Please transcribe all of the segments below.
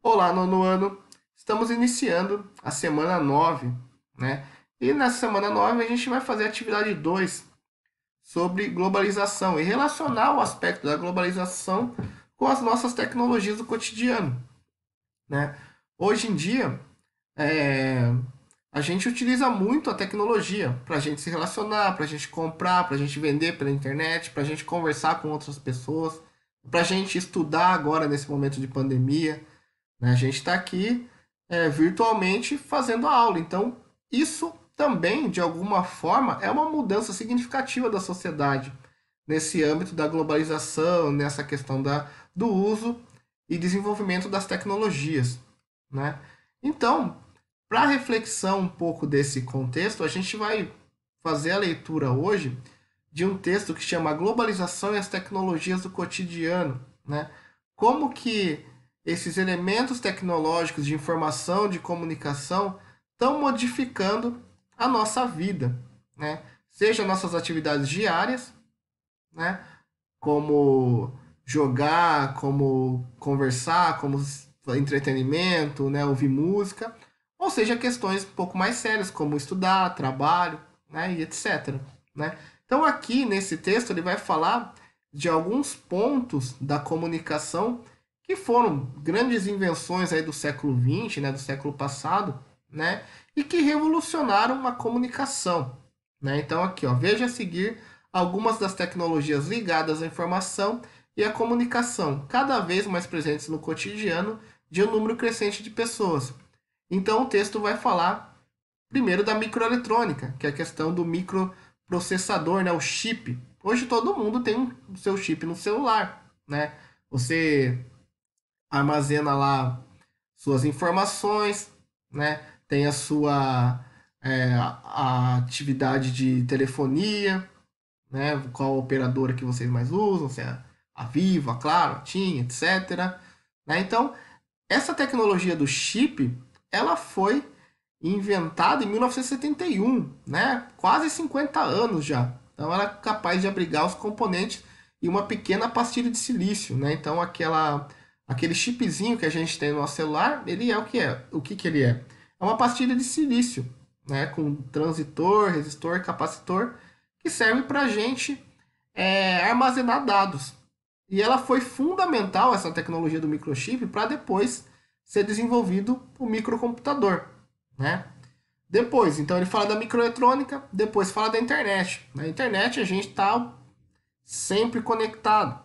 Olá, nono ano. Estamos iniciando a semana 9, né? E nessa semana 9 a gente vai fazer a atividade 2 sobre globalização e relacionar o aspecto da globalização com as nossas tecnologias do cotidiano, né? Hoje em dia, é, a gente utiliza muito a tecnologia para a gente se relacionar, para a gente comprar, para a gente vender pela internet, para a gente conversar com outras pessoas, para a gente estudar agora nesse momento de pandemia, né? A gente está aqui virtualmente fazendo a aula. Então, isso também, de alguma forma, é uma mudança significativa da sociedade nesse âmbito da globalização, nessa questão do uso e desenvolvimento das tecnologias, né? Então, para reflexão um pouco desse contexto, a gente vai fazer a leitura hoje de um texto que chama Globalização e as Tecnologias do Cotidiano, né? Como que esses elementos tecnológicos de informação, de comunicação, estão modificando a nossa vida, né? Seja nossas atividades diárias, né? Como jogar, como conversar, como entretenimento, né? Ouvir música, ou seja, questões um pouco mais sérias, como estudar, trabalho, né? E etc. Né? Então aqui nesse texto ele vai falar de alguns pontos da comunicação que foram grandes invenções aí do século XX, né, do século passado, né, e que revolucionaram a comunicação, né? Então aqui, ó, veja a seguir algumas das tecnologias ligadas à informação e à comunicação, cada vez mais presentes no cotidiano de um número crescente de pessoas. Então o texto vai falar primeiro da microeletrônica, que é a questão do microprocessador, né, o chip. Hoje todo mundo tem o seu chip no celular, né? Você armazena lá suas informações, né? Tem a sua a atividade de telefonia, né? Qual operadora que vocês mais usam, se é a Vivo, a Claro, a TIM, etc. Né? Então, essa tecnologia do chip, ela foi inventada em 1971, né? Quase 50 anos já. Então, ela é capaz de abrigar os componentes e uma pequena pastilha de silício, né? Então, aquele chipzinho que a gente tem no nosso celular, ele é o que é? O que que ele é? É uma pastilha de silício, né? Com transitor, resistor, capacitor, que serve para a gente armazenar dados. E ela foi fundamental, essa tecnologia do microchip, para depois ser desenvolvido o microcomputador, né? Depois, então ele fala da microeletrônica, depois fala da internet. Na internet a gente está sempre conectado,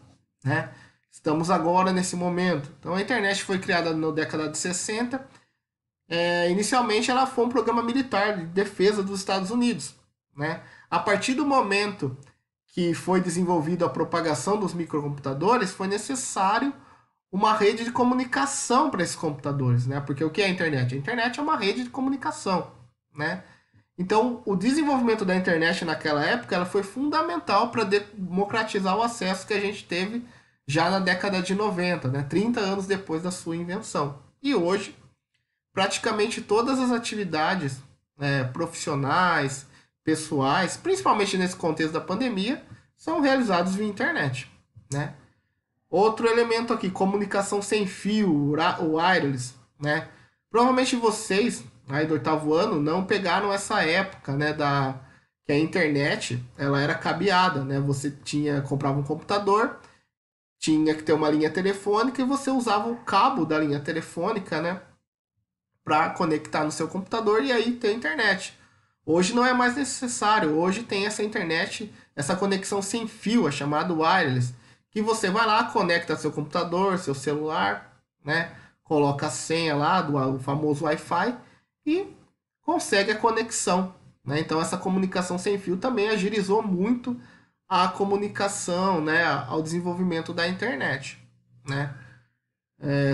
né? Estamos agora nesse momento. Então a internet foi criada na década de 60. Inicialmente ela foi um programa militar de defesa dos Estados Unidos, né? A partir do momento que foi desenvolvido a propagação dos microcomputadores, foi necessário uma rede de comunicação para esses computadores, né? Porque o que é a internet? A internet é uma rede de comunicação, né? Então, o desenvolvimento da internet naquela época ela foi fundamental para democratizar o acesso que a gente teve já na década de 90, né? 30 anos depois da sua invenção. E hoje, praticamente todas as atividades profissionais, pessoais, principalmente nesse contexto da pandemia, são realizadas via internet, né? Outro elemento aqui, comunicação sem fio, o wireless, né? Provavelmente vocês, aí do oitavo ano, não pegaram essa época, né, que a internet, ela era cabeada, né? Você comprava um computador, tinha que ter uma linha telefônica e você usava o cabo da linha telefônica, né, para conectar no seu computador e aí ter internet. Hoje não é mais necessário. Hoje tem essa internet, essa conexão sem fio, a chamada wireless, que você vai lá, conecta seu computador, seu celular, né? Coloca a senha lá do famoso Wi-Fi e consegue a conexão, né? Então essa comunicação sem fio também agilizou muito a comunicação, né, ao desenvolvimento da internet, né?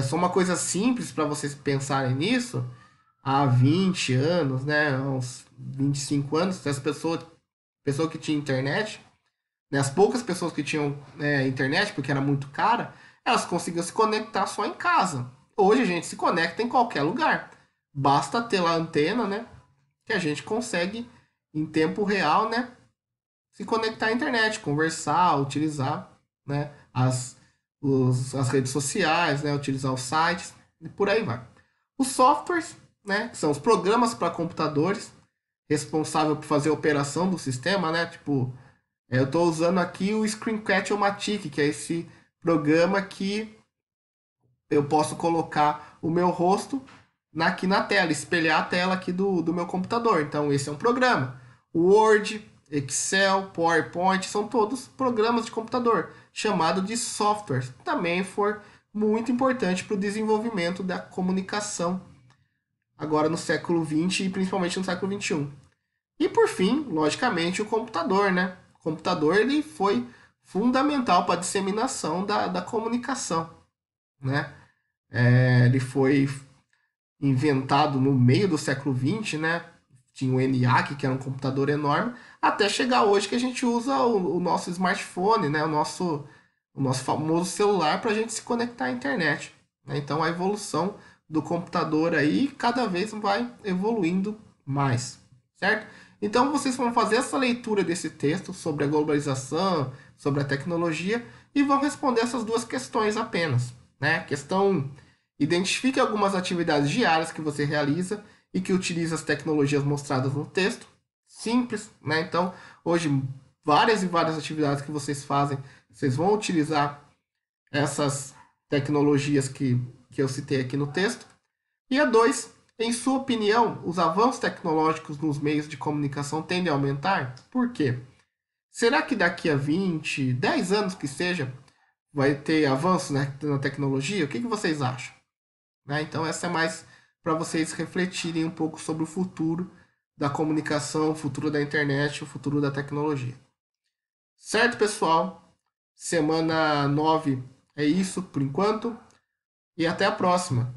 Só uma coisa simples para vocês pensarem nisso, há 20 anos, né, uns 25 anos, as pessoa que tinha internet, né, as poucas pessoas que tinham internet, porque era muito cara, elas conseguiam se conectar só em casa. Hoje a gente se conecta em qualquer lugar. Basta ter lá a antena, né, que a gente consegue, em tempo real, né, se conectar à internet, conversar, utilizar, né, as redes sociais, né, utilizar os sites. e por aí vai. Os softwares, né, que são os programas para computadores, responsável por fazer a operação do sistema, né? Tipo, eu estou usando aqui o Screencast-O-Matic, que é esse programa que eu posso colocar o meu rosto aqui na tela, espelhar a tela aqui do meu computador. Então, esse é um programa. O Word, Excel, PowerPoint, são todos programas de computador, chamado de softwares. Também foi muito importante para o desenvolvimento da comunicação, agora no século XX e principalmente no século XXI. E por fim, logicamente, o computador, né? O computador ele foi fundamental para a disseminação da comunicação, né? Ele foi inventado no meio do século XX, né? Tinha o ENIAC, que era um computador enorme, até chegar hoje que a gente usa o nosso smartphone, né? O nosso famoso celular para a gente se conectar à internet, né? Então a evolução do computador aí cada vez vai evoluindo mais, certo? Então vocês vão fazer essa leitura desse texto sobre a globalização, sobre a tecnologia e vão responder essas duas questões apenas, né? Questão: identifique algumas atividades diárias que você realiza e que utiliza as tecnologias mostradas no texto. Simples, né? Então, hoje, várias e várias atividades que vocês fazem, vocês vão utilizar essas tecnologias que eu citei aqui no texto. E a 2, em sua opinião, os avanços tecnológicos nos meios de comunicação tendem a aumentar? Por quê? Será que daqui a 20, 10 anos que seja, vai ter avanço, né, na tecnologia? O que vocês acham? Né? Então, essa é mais para vocês refletirem um pouco sobre o futuro da comunicação, o futuro da internet, o futuro da tecnologia. Certo, pessoal? Semana 9 é isso por enquanto. E até a próxima.